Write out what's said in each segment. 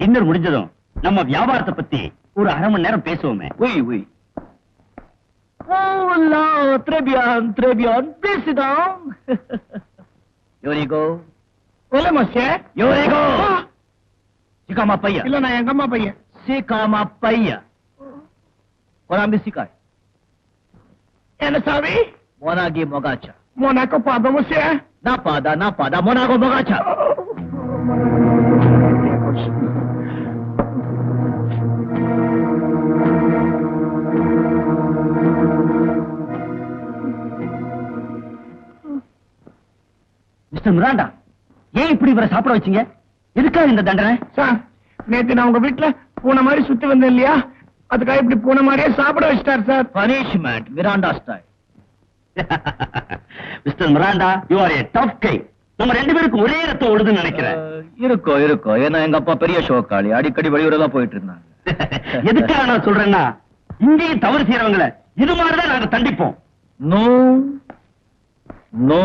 Dinner முடிஞ்சதும் நம்ம வியாபாரத்தை பத்தி ஒரு அரை மணி நேரம் பேசுவோமே. Oui, oui. Oh là, très bien, très bien. Please sit down. Yorigo. Hola, monsieur. Yorigo. Sikama payya. இல்ல நான் எங்க அம்மா பையன். Sikama payya. Korambi sikai. என்ன சாமி? Monagi mogacha. Monaco pada, monsieur. Na pada, monago mogacha. Mister Miranda, ஏன் இப்படி இவரை சாப்பிட வச்சீங்க? எதுக்காக இந்த தண்டனை? சார், நேத்து நான் உங்க வீட்டுல பூனை மாதிரி சுத்தி வந்தேன் இல்லையா, அதுக்காக இப்படி பூனை மாதிரியே சாப்பிட வச்சிட்டார் சார். Punishment Miranda style. Mister Miranda, you are a tough guy. நம்ம ரெண்டு பேருக்கும் ஒரே ரத்தம் ஓடுதுன்னு நினைக்கிறேன். இருக்கும். ஏன்னா எங்க அப்பா பெரிய ஷோக்காளி, அடிக்கடி வெளியூரெல்லாம் போயிட்டு இருந்தாங்க. எதுக்காக நான் சொல்றேன்னா, இங்கேயும் தவறு செய்யறவங்களை இது மாதிரிதான் நாங்க தண்டிப்போம். நோ நோ,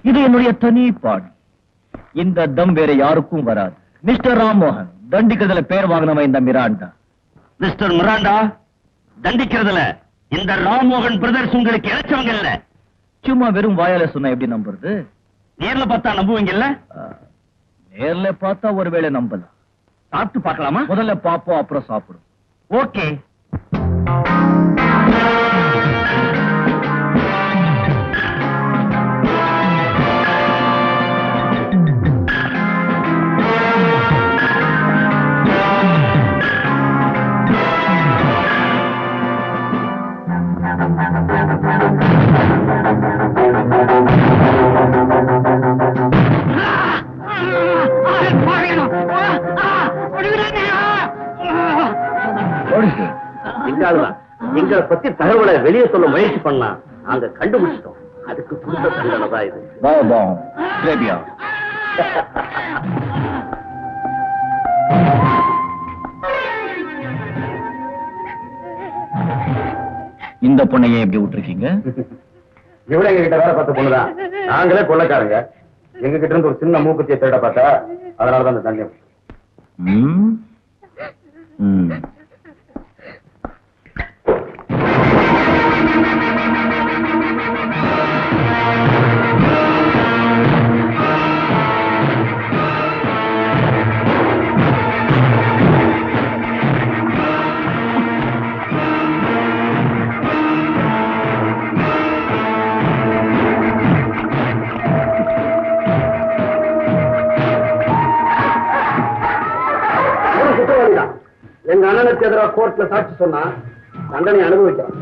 இது என்னுடைய தனி பாடு. இந்த தம் வேற யாருக்கும் வராது. மிஸ்டர் ராம்மோகன், தண்டிக்கிறதுல பேர் வாங்கினவன் இந்த மிராண்டா. மிஸ்டர் மிராண்டா, தண்டிக்கிறதுல இந்த ராம்மோகன் பிரதர்ஸ் உங்களுக்கு இழைச்சவங்க இல்ல. சும்மா வெறும் வாயால சொன்னா எப்படி நம்புறது? நேர்ல பார்த்தா நம்புவீங்கல்ல? நேர்ல பார்த்தா ஒருவேளை நம்பலாம். சாப்பிட்டு பார்க்கலாமா? முதல்ல பாப்போம், அப்புறம் சாப்பிடும். ஓகே. எங்களை பத்தி தகவலை வெளியே சொல்ல முயற்சி பண்ணா நாங்க கண்டுபிடிச்சிட்டோம். அதுக்கு புதுச தண்டனை தான் இது. இந்த பொண்ணையே எப்படி விட்டுருக்கீங்க? இவ்வளவு எங்க கிட்ட வேலை பார்த்த பொண்ணுதான். நாங்களே கொள்ளைக்காரங்க. எங்க கிட்ட இருந்து ஒரு சின்ன மூக்குத்தியை தேட பார்த்தா, அதனாலதான் அந்த தண்ணியம். எங்க அண்ணனுக்கு எதிராக கோர்ட்ல சாட்சி சொன்னா தண்டனை அனுபவிக்கிறோம்.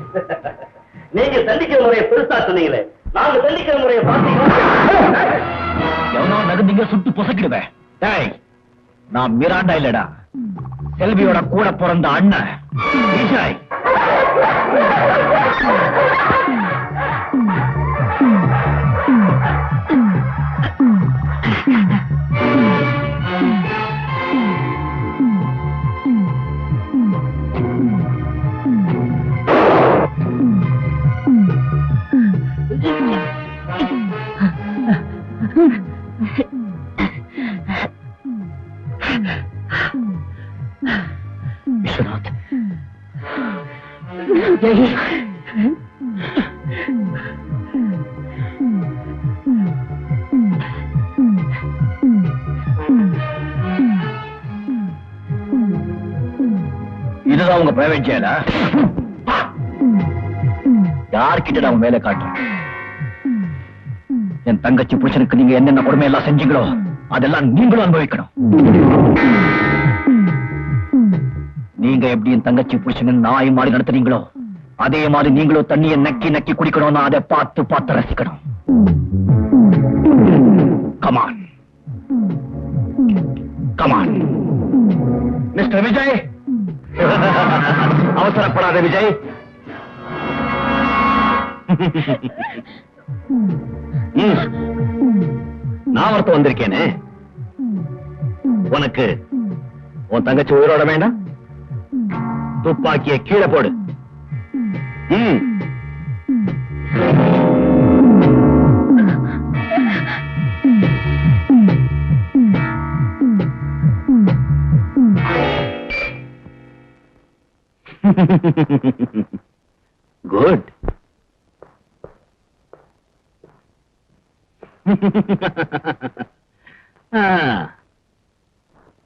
நீங்க தண்டிக்கிற முறையை பெருசா சொன்னீங்களே, நாங்க தண்டிக்கிற முறையை எவனோ நகர்ந்தீங்க சுட்டு பொசக்கிடுவேன். நான் மிராண்டா இல்லடா, செல்வியோட கூட பிறந்த அண்ணன் விஜய். விஸ்வநாத், இதுதான் உங்க பிரைவேட் ஜெயிலா? யார்கிட்ட நான் வேலை காட்டுறேன்? என் தங்கச்சி புருஷனுக்கு நீங்க என்னென்ன கொடுமை எல்லாம் செஞ்சீங்களோ அதெல்லாம் நீங்களும் அனுபவிக்கணும். நீங்க எப்படி என் தங்கச்சி புருஷன் நாய் மாறி நடத்துறீங்களோ அதே மாதிரி நீங்களும் தண்ணியை நக்கி நக்கி குடிக்கணும்னா அதை பார்த்து பார்த்து ரசிக்கணும். Come on come on mister Vijay. அவசரப்படாத விஜய். நான் ஒருத்த வந்திருக்கேனே, உனக்கு உன் தங்கச்சி உயிரோட வேண்டாம்? துப்பாக்கியை கீழே போடு. குட்.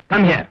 Come here.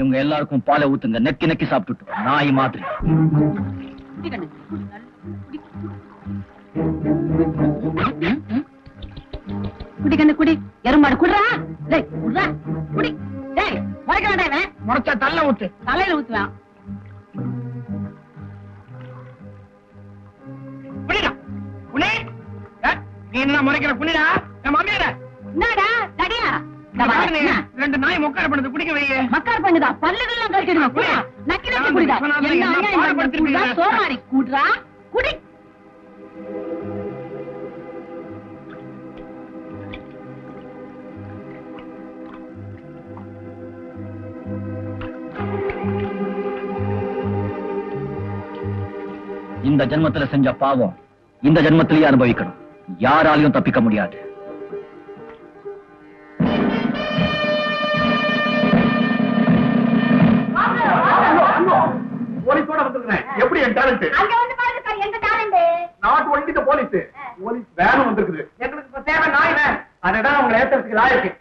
இவங்க எல்லாருக்கும் பாலை ஊத்துங்க, நெக்கி நெக்கி சாப்பிட்டுட்டு நாய் மாதிரி. குடி கண்ணு குடி, எருமாடு குடுறா, டேய் குடுறா, குடி, டேய் முறைக்க வேண்டாம், இவன் முறைச்சா தள்ள ஊத்து. தலையில ஊத்துவான். குடிடா குனி. நீ என்ன முறைக்கிற? குனிடா. என் மாமியார என்னடா தடியா? ரெண்டு நாய் மொக்கார பண்ணது குடிக்க வையே. மக்கார் பண்ணுதா, பல்லுகள்லாம் கழிச்சிடுவா. குடிடா, நக்கி நக்கி குடிடா. என்ன குடிடா, சோமாரி குடுறா, குடி. இந்த ஜென்மத்துல செஞ்ச பாவம் இந்த ஜென்மத்திலேயே அனுபவிக்கணும். யாராலையும் தப்பிக்க முடியாது. போலீஸோட வந்திருக்கேன். எப்படி என் டேலண்ட்? அங்க வந்து பாருங்க சார், எந்த talent? Not only the police. Police வேணும் வந்திருக்குது. எங்களுக்கு இப்ப தேவை நாய் வேன். அதுதான் உங்களை ஏத்துறதுக்கு லாயக்கு.